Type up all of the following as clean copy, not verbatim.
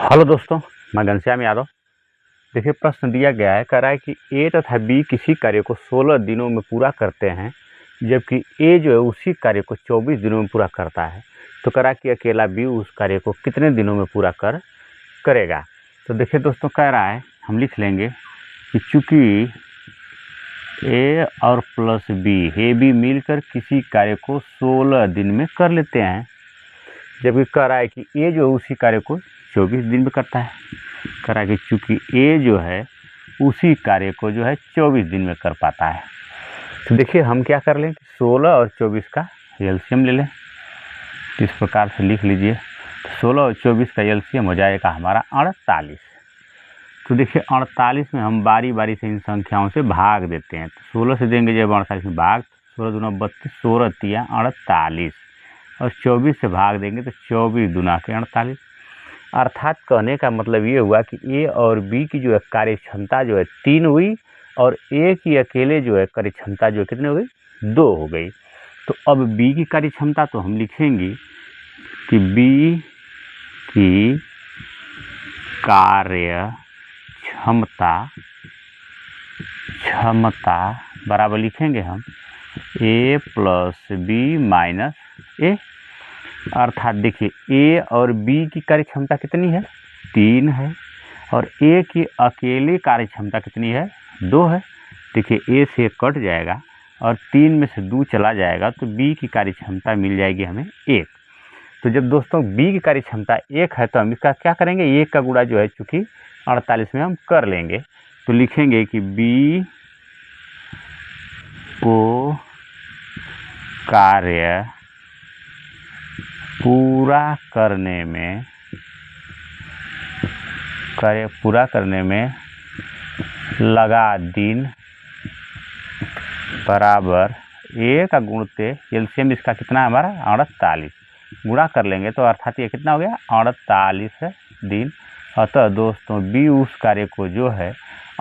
Hello दोस्तों, मैं घनश्याम यादव। देखिए, प्रश्न दिया गया है, कह रहा है कि ए तथा बी किसी कार्य को 16 दिनों में पूरा करते हैं, जबकि ए जो है उसी कार्य को 24 दिनों में पूरा करता है। तो कह रहा है कि अकेला बी उस कार्य को कितने दिनों में पूरा करेगा। तो देखिए दोस्तों, कह रहा है, हम लिख लेंगे कि चूँकि ए और प्लस बी मिलकर किसी कार्य को 16 दिन में कर लेते हैं, जबकि कह रहा है कि ए जो है उसी कार्य को 24 दिन में करता है। कह रहा है कि चूँकि ए जो है उसी कार्य को जो है 24 दिन में कर पाता है। तो देखिए, हम क्या कर लें कि 16 और 24 का एलसीएम ले लें। इस प्रकार से लिख लीजिए, तो 16 और 24 का एलसीएम हो जाएगा हमारा 48। तो देखिए, 48 में हम बारी बारी से इन संख्याओं से भाग देते हैं। तो 16 से देंगे जब 48 में भाग, 16 दूना 32, 16 तिया 48, और 24 से भाग देंगे तो 24 दूना के 48। अर्थात कहने का मतलब ये हुआ कि ए और बी की जो है कार्य क्षमता जो है 3 हुई, और ए की अकेले जो है कार्य क्षमता जो है कितनी हो गई, 2 हो गई। तो अब बी की कार्य क्षमता तो हम लिखेंगे कि बी की कार्य क्षमता बराबर लिखेंगे हम ए प्लस बी माइनस ए। अर्थात देखिए, ए और बी की कार्य क्षमता कितनी है, 3 है, और ए की अकेले कार्य क्षमता कितनी है, 2 है। देखिए, ए से कट जाएगा और 3 में से 2 चला जाएगा, तो बी की कार्य क्षमता मिल जाएगी हमें 1। तो जब दोस्तों बी की कार्य क्षमता 1 है, तो हम इसका क्या करेंगे, 1 का गुणा जो है चूँकि 48 में हम कर लेंगे, तो लिखेंगे कि बी को कार्य पूरा करने में लगा दिन बराबर ए का गुणते एलसीएम इसका कितना है हमारा 48, गुणा कर लेंगे तो अर्थात ये कितना हो गया 48 दिन। अतः दोस्तों बी उस कार्य को जो है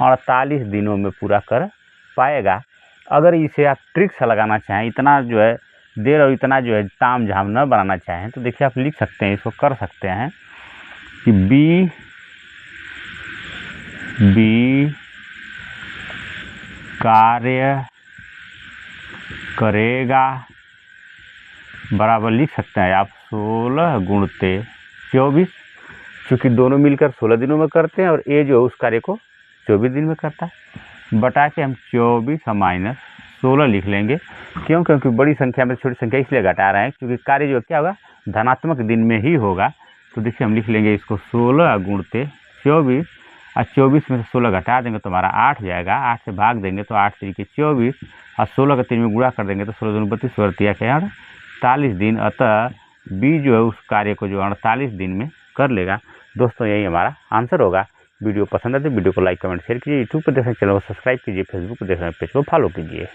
48 दिनों में पूरा कर पाएगा। अगर इसे आप ट्रिक से लगाना चाहें, इतना जो है देर और इतना जो है ताम झाम न बनाना चाहें, तो देखिए आप लिख सकते हैं, इसको कर सकते हैं कि बी कार्य करेगा बराबर लिख सकते हैं आप 16 गुणते 24, चूँकि दोनों मिलकर 16 दिनों में करते हैं और ए जो है उस कार्य को 24 दिन में करता है, बटा के हम 24 माइनस 16 लिख लेंगे। क्यों? क्योंकि बड़ी संख्या में छोटी संख्या इसलिए घटा रहे हैं क्योंकि कार्य जो क्या होगा धनात्मक दिन में ही होगा। तो देखिए, हम लिख लेंगे इसको 16 गुणते 24, और 24 में से 16 घटा देंगे तो हमारा 8 जाएगा, 8 से भाग देंगे तो 8 तरीके 24, और 16 का 3 में गुणा कर देंगे तो 16 दूनी 32, 16 तिया के 48 दिन। अतः बी जो है उस कार्य को जो 48 दिन में कर लेगा। दोस्तों, यही हमारा आंसर होगा। वीडियो पसंद है तो वीडियो को लाइक कमेंट शेयर कीजिए। यूट्यूब पर देख रहे हैं चैनल को सब्सक्राइब कीजिए, फेसबुक पर देख रहे हैं पेज को फॉलो कीजिए।